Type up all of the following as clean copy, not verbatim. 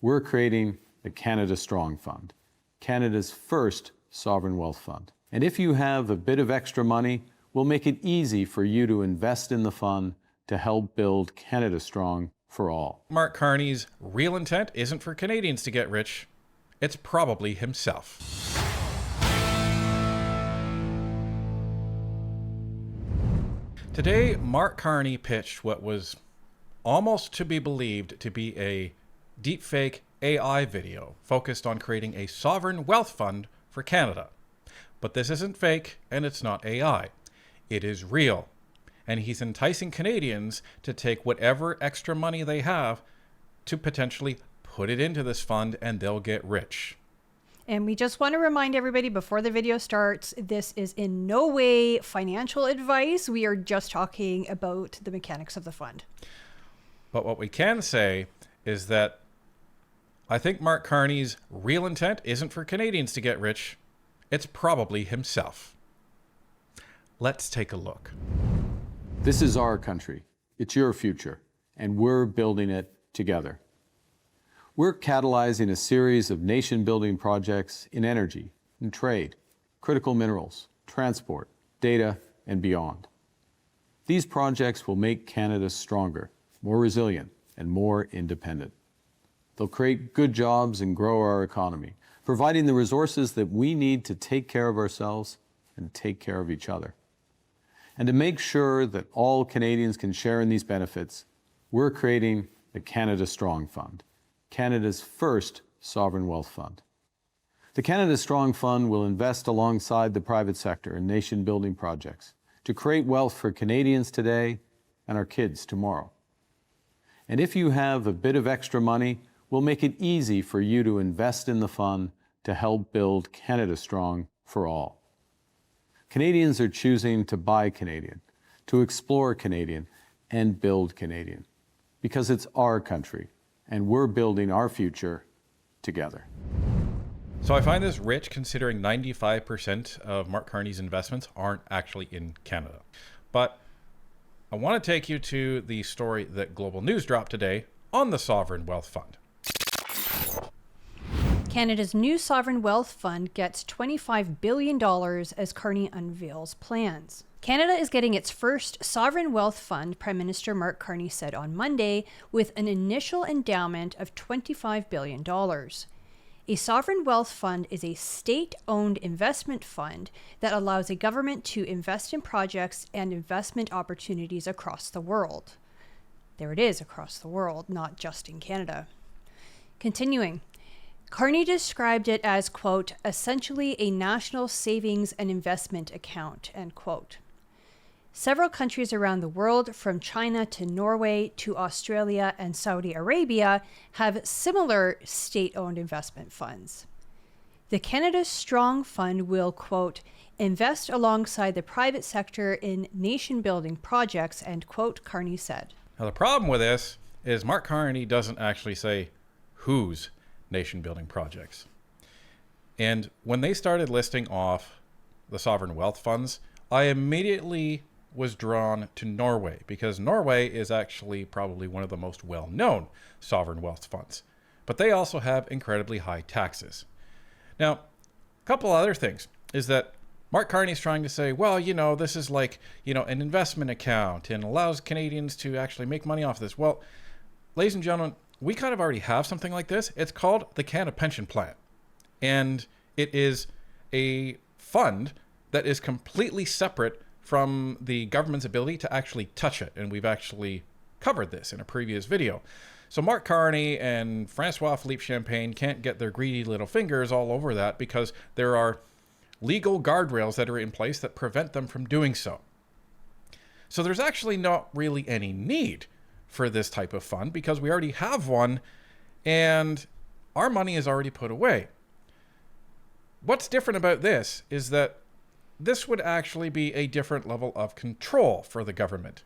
We're creating the Canada Strong Fund, Canada's first sovereign wealth fund. And if you have a bit of extra money, we'll make it easy for you to invest in the fund to help build Canada Strong for all. Mark Carney's real intent isn't for Canadians to get rich. It's probably himself. Today, Mark Carney pitched what was almost to be believed to be a deepfake AI video focused on creating a sovereign wealth fund for Canada. But this isn't fake and it's not AI. It is real. And he's enticing Canadians to take whatever extra money they have to potentially put it into this fund and they'll get rich. And we just want to remind everybody before the video starts, this is in no way financial advice. We are just talking about the mechanics of the fund. But what we can say is that I think Mark Carney's real intent isn't for Canadians to get rich. It's probably himself. Let's take a look. This is our country. It's your future, and we're building it together. We're catalyzing a series of nation-building projects in energy, in trade, critical minerals, transport, data, and beyond. These projects will make Canada stronger, more resilient, and more independent. They'll create good jobs and grow our economy, providing the resources that we need to take care of ourselves and take care of each other. And to make sure that all Canadians can share in these benefits, we're creating the Canada Strong Fund, Canada's first sovereign wealth fund. The Canada Strong Fund will invest alongside the private sector in nation-building projects to create wealth for Canadians today and our kids tomorrow. And if you have a bit of extra money, we'll make it easy for you to invest in the fund to help build Canada Strong for all. Canadians are choosing to buy Canadian, to explore Canadian, and build Canadian, because it's our country, and we're building our future together. So I find this rich considering 95% of Mark Carney's investments aren't actually in Canada. But I want to take you to the story that Global News dropped today on the Sovereign Wealth Fund. Canada's new sovereign wealth fund gets $25 billion as Carney unveils plans. Canada is getting its first sovereign wealth fund, Prime Minister Mark Carney said on Monday, with an initial endowment of $25 billion. A sovereign wealth fund is a state-owned investment fund that allows a government to invest in projects and investment opportunities across the world. There it is, across the world, not just in Canada. Continuing, Carney described it as, quote, essentially a national savings and investment account, end quote. Several countries around the world, from China to Norway to Australia and Saudi Arabia, have similar state-owned investment funds. The Canada Strong Fund will, quote, invest alongside the private sector in nation-building projects, end quote, Carney said. Now the problem with this is Mark Carney doesn't actually say whose nation-building projects. And when they started listing off the sovereign wealth funds, I immediately was drawn to Norway, because Norway is actually probably one of the most well-known sovereign wealth funds. But they also have incredibly high taxes. Now, a couple other things is that Mark Carney's trying to say, well, this is like, an investment account and allows Canadians to actually make money off this. Well, ladies and gentlemen, we kind of already have something like this. It's called the Canada Pension Plan. And it is a fund that is completely separate from the government's ability to actually touch it. And we've actually covered this in a previous video. So Mark Carney and François-Philippe Champagne can't get their greedy little fingers all over that because there are legal guardrails that are in place that prevent them from doing so. So there's actually not really any need for this type of fund because we already have one and our money is already put away. What's different about this is that this would actually be a different level of control for the government.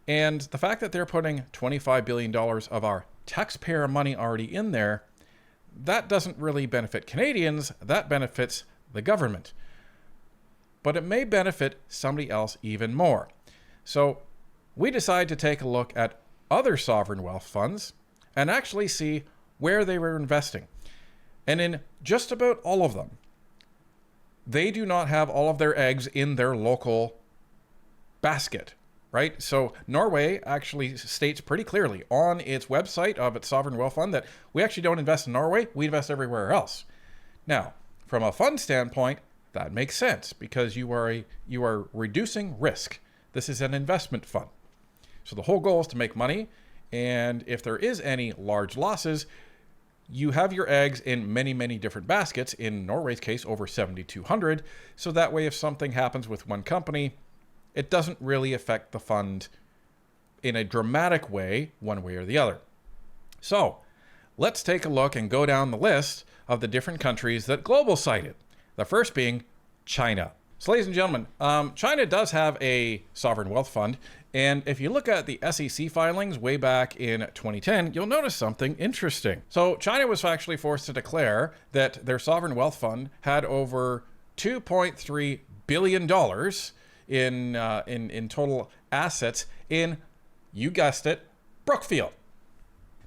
And the fact that they're putting $25 billion of our taxpayer money already in there, that doesn't really benefit Canadians, that benefits the government. But it may benefit somebody else even more. So we decide to take a look at other sovereign wealth funds and actually see where they were investing. And in just about all of them, they do not have all of their eggs in their local basket, right? So Norway actually states pretty clearly on its website of its sovereign wealth fund that we actually don't invest in Norway, we invest everywhere else. Now, from a fund standpoint, that makes sense because you are reducing risk. This is an investment fund. So the whole goal is to make money, and if there is any large losses, you have your eggs in many, many different baskets, in Norway's case, over 7,200. So that way, if something happens with one company, it doesn't really affect the fund in a dramatic way, one way or the other. So let's take a look and go down the list of the different countries that Global cited. The first being China. So ladies and gentlemen, China does have a sovereign wealth fund. And if you look at the SEC filings way back in 2010, you'll notice something interesting. So China was actually forced to declare that their sovereign wealth fund had over $2.3 billion in total assets in, you guessed it, Brookfield.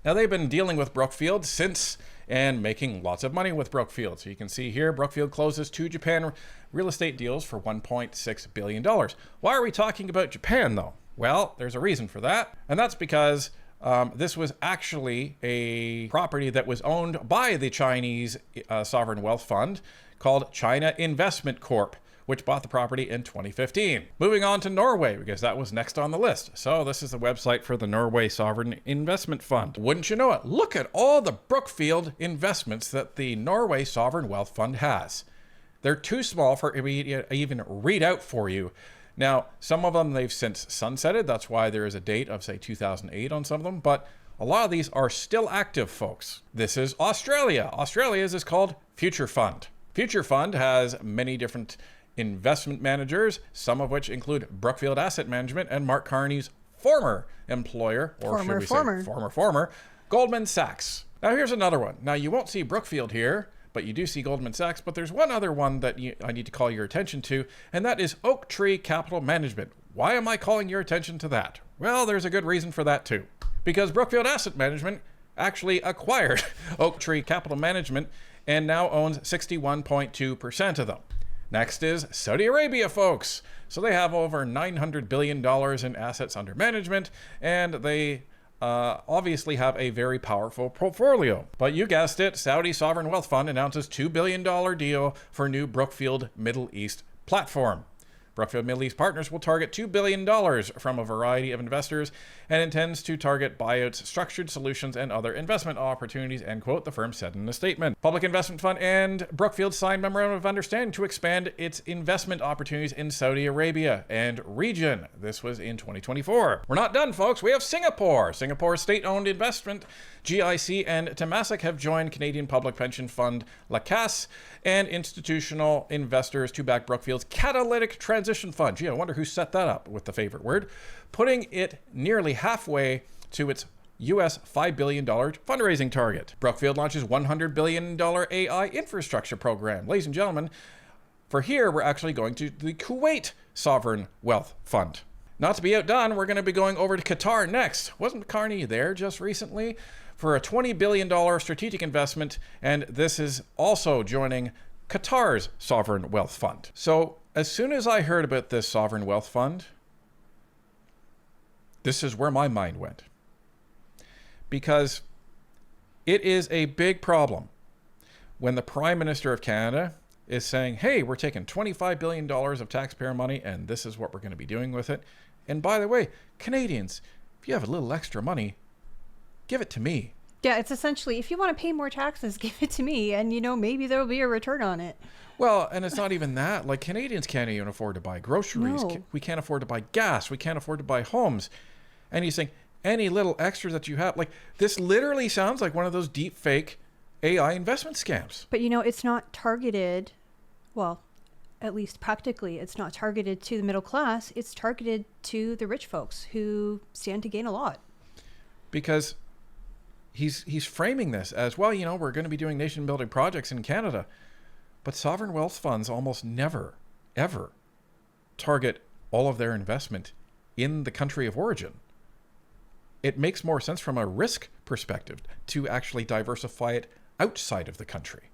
Now they've been dealing with Brookfield since and making lots of money with Brookfield. So you can see here, Brookfield closes 2 Japan real estate deals for $1.6 billion. Why are we talking about Japan though? Well, there's a reason for that. And that's because this was actually a property that was owned by the Chinese sovereign wealth fund called China Investment Corp, which bought the property in 2015. Moving on to Norway, because that was next on the list. So this is the website for the Norway Sovereign Investment Fund. Wouldn't you know it? Look at all the Brookfield investments that the Norway Sovereign Wealth Fund has. They're too small for me to even read out for you. Now, some of them they've since sunsetted. That's why there is a date of, say, 2008 on some of them. But a lot of these are still active, folks. This is Australia. Australia's is called Future Fund. Future Fund has many different investment managers, some of which include Brookfield Asset Management and Mark Carney's former employer, or should we say former, Goldman Sachs. Now here's another one. Now you won't see Brookfield here, but you do see Goldman Sachs, but there's one other one that I need to call your attention to, and that is Oaktree Capital Management. Why am I calling your attention to that? Well, there's a good reason for that too. Because Brookfield Asset Management actually acquired Oaktree Capital Management and now owns 61.2% of them. Next is Saudi Arabia, folks. So they have over $900 billion in assets under management, and they obviously have a very powerful portfolio. But you guessed it, Saudi Sovereign Wealth Fund announces $2 billion deal for new Brookfield Middle East platform. Brookfield Middle East Partners will target $2 billion from a variety of investors and intends to target buyouts, structured solutions, and other investment opportunities, end quote, the firm said in a statement. Public Investment Fund and Brookfield signed memorandum of understanding to expand its investment opportunities in Saudi Arabia and region. This was in 2024. We're not done, folks. We have Singapore. Singapore's state-owned investment, GIC and Temasek, have joined Canadian public pension fund La Caisse and institutional investors to back Brookfield's catalytic transition fund. Gee, I wonder who set that up with the favorite word, putting it nearly halfway to its US $5 billion fundraising target. Brookfield launches $100 billion AI infrastructure program. Ladies and gentlemen, for here, we're actually going to the Kuwait Sovereign Wealth Fund. Not to be outdone, we're going to be going over to Qatar next. Wasn't Carney there just recently for a $20 billion strategic investment? And this is also joining Qatar's Sovereign Wealth Fund. So as soon as I heard about this Sovereign Wealth Fund, this is where my mind went. Because it is a big problem when the Prime Minister of Canada is saying, hey, we're taking $25 billion of taxpayer money and this is what we're going to be doing with it. And by the way, Canadians, if you have a little extra money, give it to me. Yeah, it's essentially, if you want to pay more taxes, give it to me, and maybe there'll be a return on it. Well, and it's not even that. Like, Canadians can't even afford to buy groceries. No. We can't afford to buy gas. We can't afford to buy homes. And he's saying, any little extras that you have, like, this literally sounds like one of those deep fake AI investment scams. But it's not targeted, well, at least practically, it's not targeted to the middle class. It's targeted to the rich folks who stand to gain a lot. Because he's framing this as, well, we're going to be doing nation building projects in Canada, but sovereign wealth funds almost never, ever target all of their investment in the country of origin. it makes more sense from a risk perspective to actually diversify it outside of the country.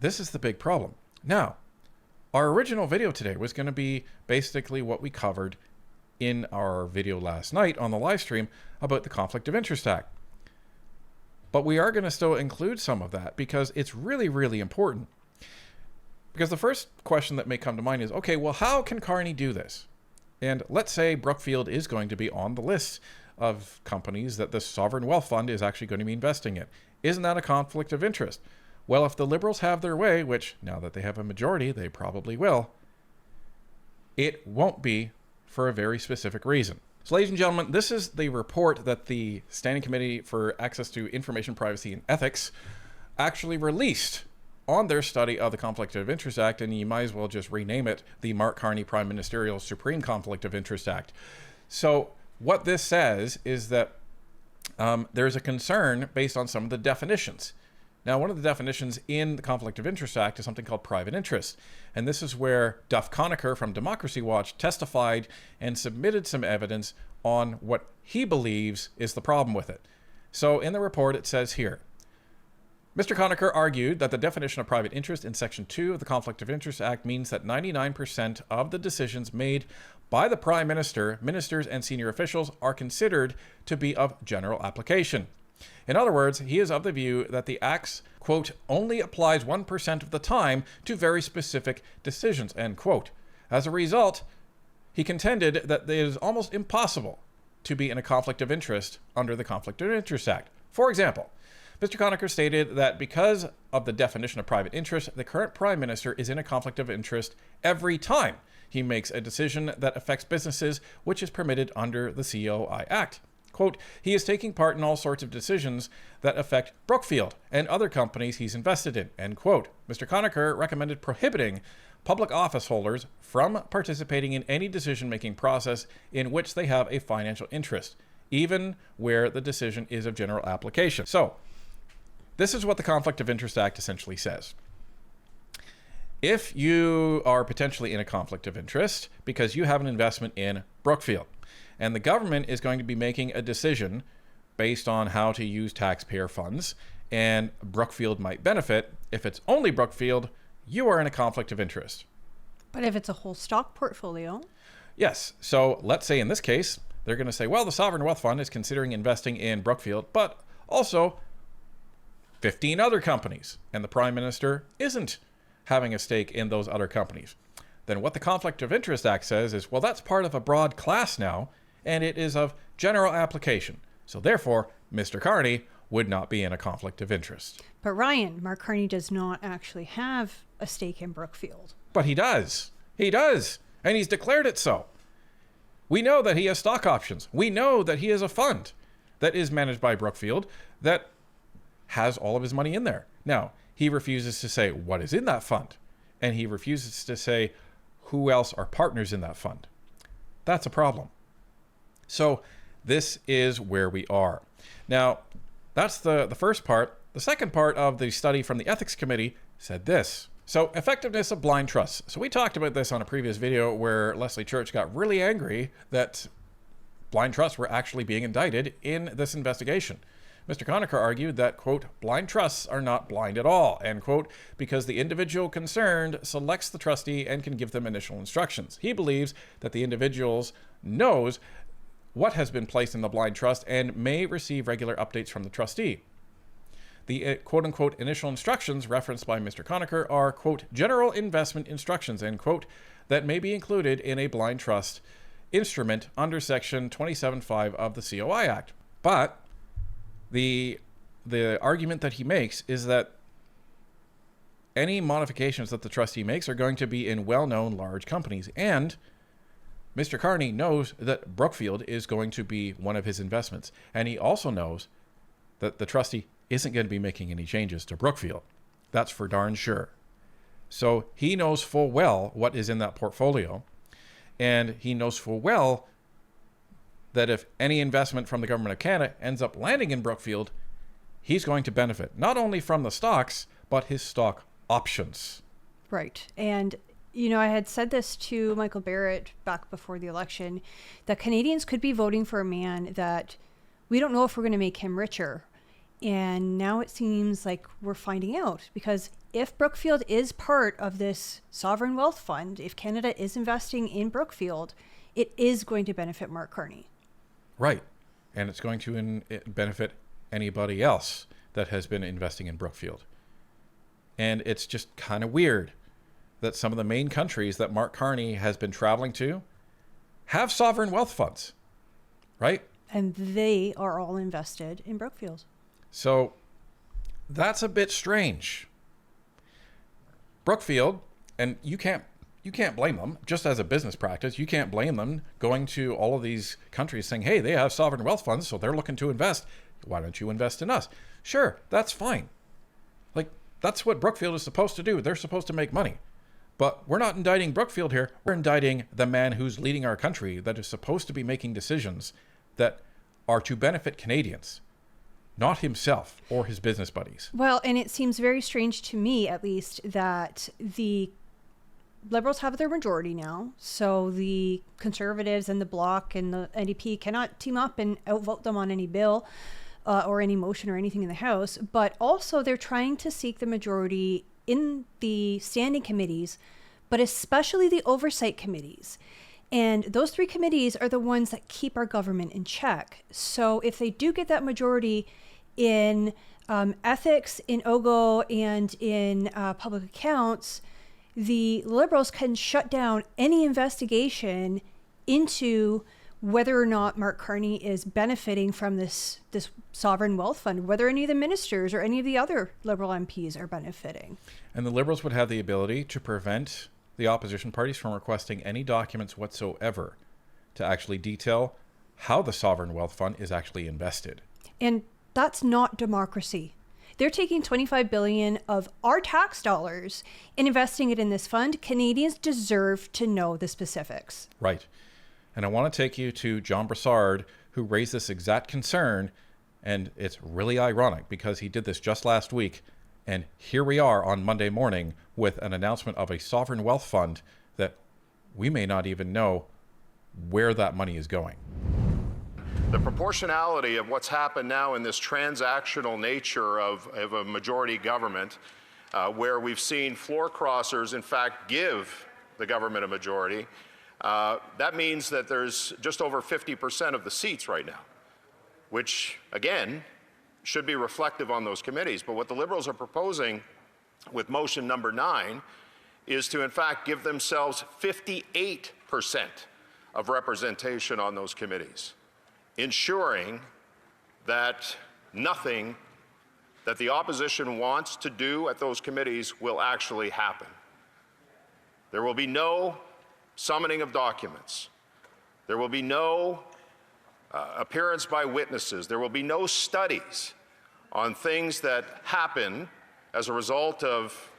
This is the big problem. Now, our original video today was going to be basically what we covered in our video last night on the live stream about the Conflict of Interest Act. But we are going to still include some of that because it's really, really important. Because the first question that may come to mind is, okay, well, how can Carney do this? And let's say Brookfield is going to be on the list of companies that the Sovereign Wealth Fund is actually going to be investing in. Isn't that a conflict of interest? Well, if the Liberals have their way, which now that they have a majority, they probably will, it won't be for a very specific reason. So, ladies and gentlemen, this is the report that the Standing Committee for Access to Information Privacy and Ethics actually released on their study of the Conflict of Interest Act, and you might as well just rename it the Mark Carney Prime Ministerial Supreme Conflict of Interest Act. So what this says is that there's a concern based on some of the definitions. Now, one of the definitions in the Conflict of Interest Act is something called private interest. And this is where Duff Conacher from Democracy Watch testified and submitted some evidence on what he believes is the problem with it. So in the report, it says here, Mr. Conacher argued that the definition of private interest in Section 2 of the Conflict of Interest Act means that 99% of the decisions made by the Prime Minister, ministers, and senior officials are considered to be of general application. In other words, he is of the view that the Act's, quote, only applies 1% of the time to very specific decisions, end quote. As a result, he contended that it is almost impossible to be in a conflict of interest under the Conflict of Interest Act. For example, Mr. Conacher stated that because of the definition of private interest, the current Prime Minister is in a conflict of interest every time he makes a decision that affects businesses, which is permitted under the COI Act. Quote, he is taking part in all sorts of decisions that affect Brookfield and other companies he's invested in, end quote. Mr. Conacher recommended prohibiting public office holders from participating in any decision-making process in which they have a financial interest, even where the decision is of general application. So, this is what the Conflict of Interest Act essentially says. If you are potentially in a conflict of interest because you have an investment in Brookfield, and the government is going to be making a decision based on how to use taxpayer funds, and Brookfield might benefit, if it's only Brookfield, you are in a conflict of interest. But if it's a whole stock portfolio? Yes. So let's say in this case, they're going to say, well, the Sovereign Wealth Fund is considering investing in Brookfield, but also 15 other companies, and the Prime Minister isn't having a stake in those other companies. Then what the Conflict of Interest Act says is, well, that's part of a broad class now, and it is of general application. So therefore, Mr. Carney would not be in a conflict of interest. But Ryan, Mark Carney does not actually have a stake in Brookfield. But he does. He does. And he's declared it so. We know that he has stock options. We know that he has a fund that is managed by Brookfield that has all of his money in there. Now, he refuses to say what is in that fund. And he refuses to say who else are partners in that fund. That's a problem. So this is where we are. Now, that's the first part. The second part of the study from the Ethics Committee said this. So, effectiveness of blind trusts. So we talked about this on a previous video where Leslie Church got really angry that blind trusts were actually being indicted in this investigation. Mr. Conacher argued that, quote, blind trusts are not blind at all, end quote, because the individual concerned selects the trustee and can give them initial instructions. He believes that the individuals knows what has been placed in the blind trust and may receive regular updates from the trustee. The quote-unquote initial instructions referenced by Mr. Conacher are, quote, general investment instructions, end quote, that may be included in a blind trust instrument under Section 27.5 of the COI Act. But the argument that he makes is that any modifications that the trustee makes are going to be in well-known large companies. And Mr. Carney knows that Brookfield is going to be one of his investments. And he also knows that the trustee isn't going to be making any changes to Brookfield. That's for darn sure. So he knows full well what is in that portfolio. And he knows full well that if any investment from the government of Canada ends up landing in Brookfield, he's going to benefit not only from the stocks, but his stock options. Right. And I had said this to Michael Barrett back before the election, that Canadians could be voting for a man that we don't know if we're going to make him richer. And now it seems like we're finding out, because if Brookfield is part of this sovereign wealth fund, if Canada is investing in Brookfield, it is going to benefit Mark Carney. Right. And it's going to benefit anybody else that has been investing in Brookfield. And it's just kind of weird that some of the main countries that Mark Carney has been traveling to have sovereign wealth funds, right? And they are all invested in Brookfield. So that's a bit strange. Brookfield, and you can't blame them, just as a business practice, you can't blame them going to all of these countries saying, hey, they have sovereign wealth funds, so they're looking to invest. Why don't you invest in us? Sure, that's fine. Like, that's what Brookfield is supposed to do. They're supposed to make money. But we're not indicting Brookfield here. We're indicting the man who's leading our country, that is supposed to be making decisions that are to benefit Canadians, not himself or his business buddies. Well, and it seems very strange to me, at least, that the Liberals have their majority now. So the Conservatives and the Bloc and the NDP cannot team up and outvote them on any bill or any motion or anything in the House. But also they're trying to seek the majority in the standing committees, but especially the oversight committees. And those three committees are the ones that keep our government in check. So if they do get that majority in ethics, in OGO, and in public accounts, the Liberals can shut down any investigation into whether or not Mark Carney is benefiting from this sovereign wealth fund, whether any of the ministers or any of the other Liberal MPs are benefiting. And the Liberals would have the ability to prevent the opposition parties from requesting any documents whatsoever to actually detail how the sovereign wealth fund is actually invested. And that's not democracy. They're taking $25 billion of our tax dollars and investing it in this fund. Canadians deserve to know the specifics. Right. And I want to take you to John Brassard, who raised this exact concern. And it's really ironic because he did this just last week. And here we are on Monday morning with an announcement of a sovereign wealth fund that we may not even know where that money is going. The proportionality of what's happened now in this transactional nature of a majority government, where we've seen floor crossers, in fact, give the government a majority, that means that there's just over 50% of the seats right now, which, again, should be reflective on those committees. But what the Liberals are proposing with motion number 9 is to, in fact, give themselves 58% of representation on those committees, ensuring that nothing that the opposition wants to do at those committees will actually happen. There will be no summoning of documents. There will be no appearance by witnesses. There will be no studies on things that happen as a result of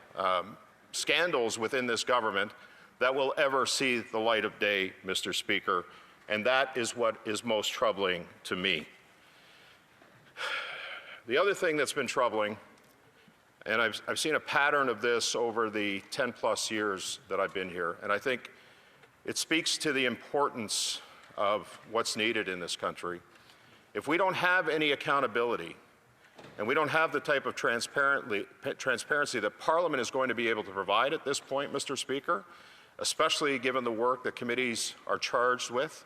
scandals within this government that will ever see the light of day, Mr. Speaker. And that is what is most troubling to me. The other thing that's been troubling, and I've seen a pattern of this over the 10+ years that I've been here, and I think it speaks to the importance of what's needed in this country. If we don't have any accountability, and we don't have the type of transparency that Parliament is going to be able to provide at this point, Mr. Speaker, especially given the work that committees are charged with,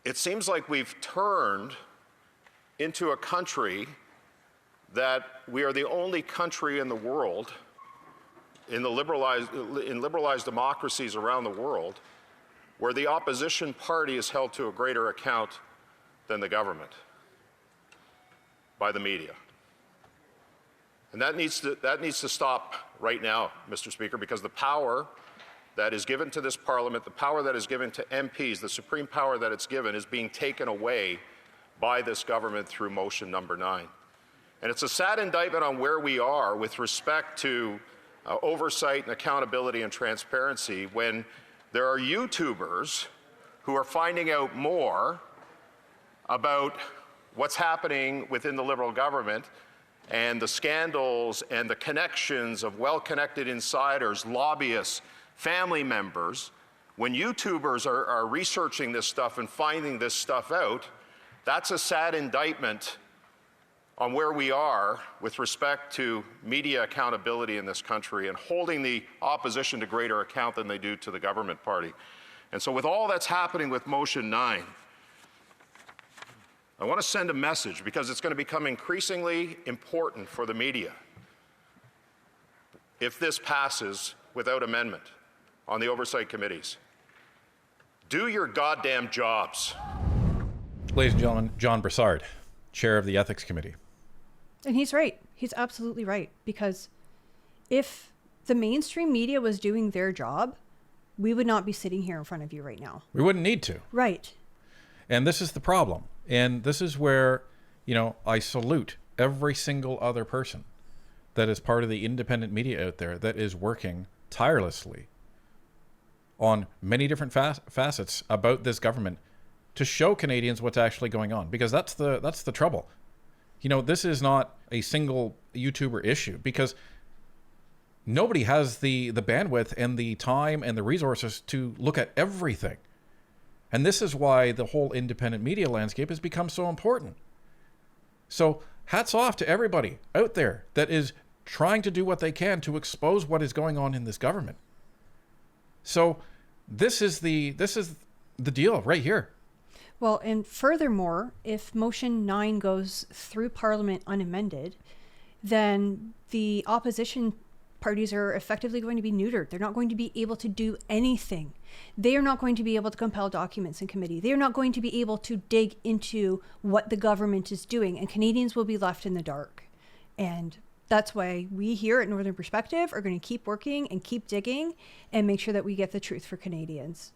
it seems like we've turned into a country that we are the only country in the world, in liberalized democracies around the world, where the opposition party is held to a greater account than the government by the media. And that needs to stop right now, Mr. Speaker, because the power that is given to this Parliament, the power that is given to MPs, the supreme power that it's given, is being taken away by this government through motion number 9. And it's a sad indictment on where we are with respect to oversight and accountability and transparency when there are YouTubers who are finding out more about what's happening within the Liberal government and the scandals and the connections of well-connected insiders, lobbyists, family members, when YouTubers are researching this stuff and finding this stuff out, that's a sad indictment on where we are with respect to media accountability in this country and holding the opposition to greater account than they do to the government party. And so with all that's happening with Motion 9, I want to send a message because it's going to become increasingly important for the media if this passes without amendment on the oversight committees. Do your goddamn jobs. Ladies and gentlemen, John Brassard, chair of the Ethics Committee. And he's right. He's absolutely right. Because if the mainstream media was doing their job, we would not be sitting here in front of you right now. We wouldn't need to. Right. And this is the problem. And this is where, I salute every single other person that is part of the independent media out there that is working tirelessly on many different facets about this government to show Canadians what's actually going on. Because that's the trouble. This is not a single YouTuber issue because nobody has the bandwidth and the time and the resources to look at everything. And this is why the whole independent media landscape has become so important. So hats off to everybody out there that is trying to do what they can to expose what is going on in this government. So this is the deal right here. Well, and furthermore, if Motion 9 goes through Parliament unamended, then the opposition parties are effectively going to be neutered. They're not going to be able to do anything. They are not going to be able to compel documents in committee. They are not going to be able to dig into what the government is doing, and Canadians will be left in the dark. And that's why we here at Northern Perspective are going to keep working and keep digging and make sure that we get the truth for Canadians.